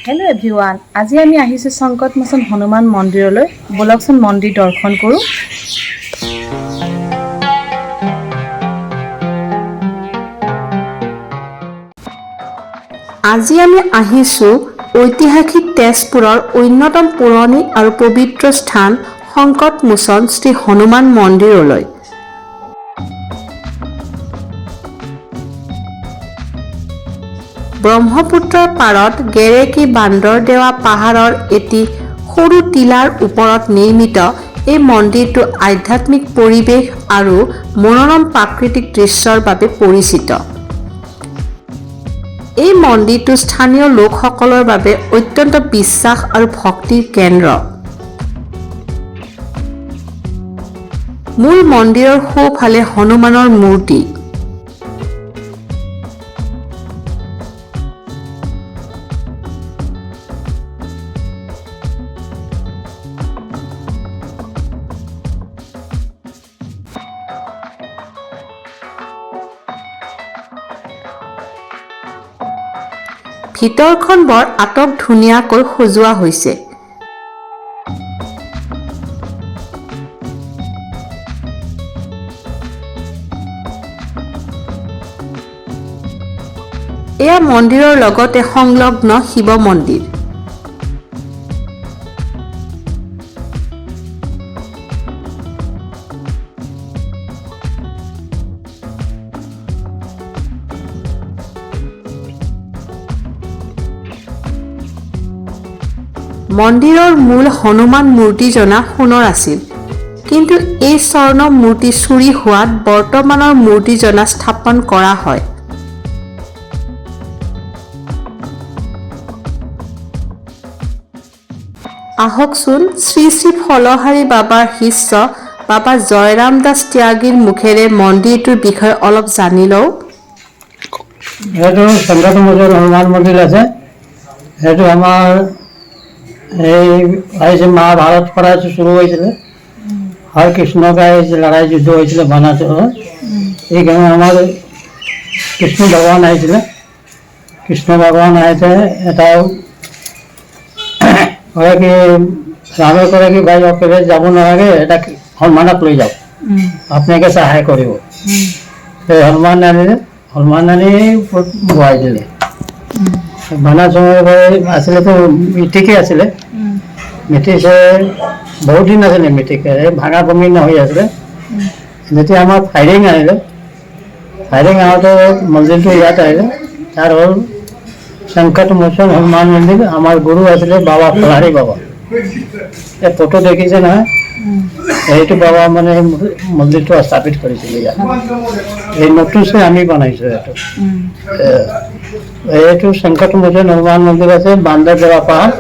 Hello' everyone, আজি আমি আহিছোঁ সংকটমোচন হনুমান মন্দিৰলৈ। ব'লকচোন মন্দিৰ দৰ্শন কৰোঁ। আজি আমি আহিছোঁ ঐতিহাসিক তেজপুৰৰ অন্যতম পুৰণি আৰু পবিত্ৰ স্থান সংকটমোচন শ্ৰী হনুমান মন্দিৰলৈ। ব্ৰহ্মপুত্ৰৰ পাৰত গেৰেকী বান্দৰদেৱা পাহাৰৰ এটি সৰু টিলাৰ ওপৰত নিৰ্মিত এই মন্দিৰটো আধ্যাত্মিক পৰিৱেশ আৰু মনোৰম প্ৰাকৃতিক দৃশ্যৰ বাবে পৰিচিত। এই মন্দিৰটো স্থানীয় লোকসকলৰ বাবে অত্যন্ত বিশ্বাস আৰু ভক্তিৰ কেন্দ্ৰ। মূল মন্দিৰৰ সোঁফালে হনুমানৰ মূৰ্তি। ভিতৰখন বৰ আটক ধুনীয়াকৈ সজোৱা হৈছে। এয়া মন্দিৰৰ লগতে সংলগ্ন শিৱ মন্দিৰ। মন্দিৰৰ মূল হনুমান মূৰ্তিজনা সোণৰ আছিল, কিন্তু এই স্বৰ্ণ মূৰ্তি চুৰি হোৱাত বৰ্তমানৰ মূৰ্তিজনা স্থাপন কৰা হয়। আহকচোন শ্ৰী শ্ৰী ফলহাৰী বাবাৰ শিষ্য বাবা জয়ৰাম দাস ত্যাগীৰ মুখেৰে মন্দিৰটোৰ বিষয়ে অলপ জানি লওঁ। এইটো সংকটমোচন হনুমান মন্দিৰ আছে। সেইটো আমাৰ এই আহিছে মহাভাৰত পৰা শুরু হয়েছিল। হর কৃষ্ণকে লড়াই যুদ্ধ হয়েছিল বানাসুর। এইখানে আমার কৃষ্ণ ভগবান আহিছিল। কৃষ্ণ ভগবান আইতে এটা কয় কি রামে কয় কি ভাই অকেলে যাব নালাগে, এটা হনুমানক লৈ যাও, আপনাকে সহায় কৰিব। সেই হনুমান আনি বহাই দিলে। বানার সময় আসলে তো মিটিকে আসলে মিটিছে বহুত দিন আসলে মিটিকে ভাঙা ভঙি নহৈ আসলে। যেতিয়া আমার ফায়ারিং আহিলে, ফায়ারিং আহোঁতে মন্দিরটো ইয়াত আহিলে। তার হল সংকটমোচন হনুমান মন্দির। আমার গুরু আসলে বাবা ফলহাৰী বাবা। এই ফটো দেখিছে নহয়, এইটো বাবা মানে মন্দিৰটো স্থাপিত কৰিছিল ইয়াত। এই নতুনকৈ আমি বনাইছো এইটো। এইটো সংকটমোচন হনুমান মন্দিৰ আছে বান্দৰদেৱা পাহাৰ।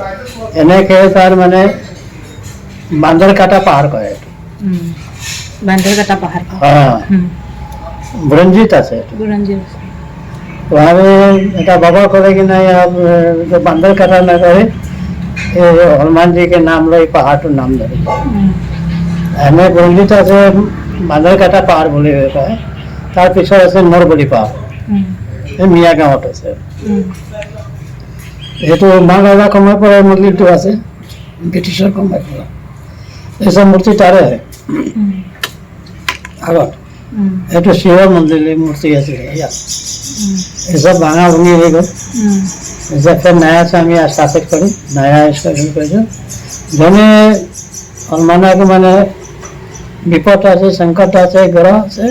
এনেকে তাৰ মানে বান্দৰকাটা পাহাৰ কয় এইটো। বান্দৰকাটা পাহাৰ। बुरंजीत আছে। वहाँ এটা बाबा करे कि नहीं आप जो बंदर कटा न करे, हनुमान जी के नाम लो पहाड़ तो नाम धरे। हमें बुरंजीत আছে বান্দৰ কাটা পাহাৰ বুলি কয়। তাৰ পিছত আছে নৰবলি পাহাৰ, এই মিয়া গাঁৱত আছে। এইটো মহাৰাজা সময়ৰ পৰা মন্দিৰটো আছে, ব্ৰিটিছৰ সময়ৰ পৰা। এইসব মূৰ্তি তাৰে আগত এইটো শিৱ মন্দিৰ মূৰ্তি আছিলে ইয়াত। এইসব ভাঙা ভঙি হৈ গ'ল। ফের নয়া আমি স্থাপিত করি, নয়া স্থাপন করেছো। যেনে হনুমানক মানে বিপদ আছে, সংকট আছে, গ্রহ আছে,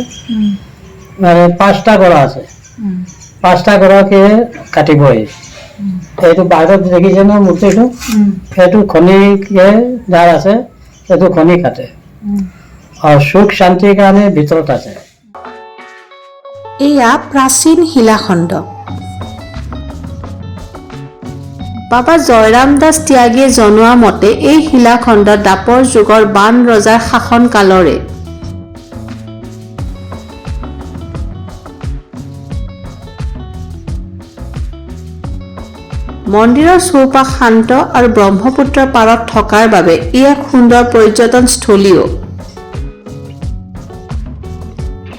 মানে 5টা গ্রহ আছে। 5টা গ্রহকে কাটিবই। এইটো বাহিৰত দেখিছে ন মূৰ্তিটো, সেইটো খনিকে যাৰ আছে সেইটো খনি কাটে আৰু সুখ শান্তিৰ কাৰণে ভিতৰত আছে। এয়া প্ৰাচীন শিলাখণ্ড। বাবা জয়ৰাম দাস ত্যাগীয়ে জনোৱা মতে এই শিলাখণ্ড দাপৰ যুগৰ বান ৰজাৰ শাসনকালৰে। মন্দিৰৰ চৌপাশ শান্ত আৰু ব্ৰহ্মপুত্ৰৰ পাৰত থকাৰ বাবে ই এক সুন্দৰ পৰ্যটনস্থলীও।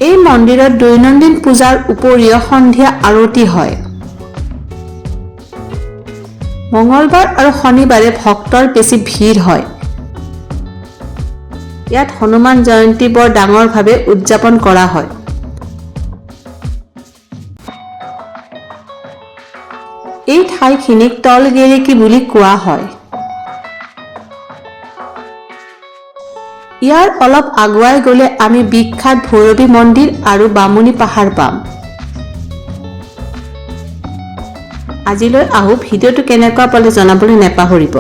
এই মন্দিৰত দৈনন্দিন পূজাৰ উপৰিও সন্ধিয়া আৰতি হয়। মঙলবাৰ আৰু শনিবাৰে ভক্তৰ বেছি ভিৰ হয়। ইয়াত হনুমান জয়ন্তী বৰ ডাঙৰভাৱে উদযাপন কৰা হয়। এই ঠাইখিনিক তলগেৰেকী বুলি কোৱা হয়। ইয়াৰ অলপ আগুৱাই গ'লে আমি বিখ্যাত ভৈৰৱী মন্দিৰ আৰু বামুণী পাহাৰ পাম। আজিলৈ আহোঁ, ভিডিঅ'টো কেনেকুৱা পালে জনাবলৈ নেপাহৰিব।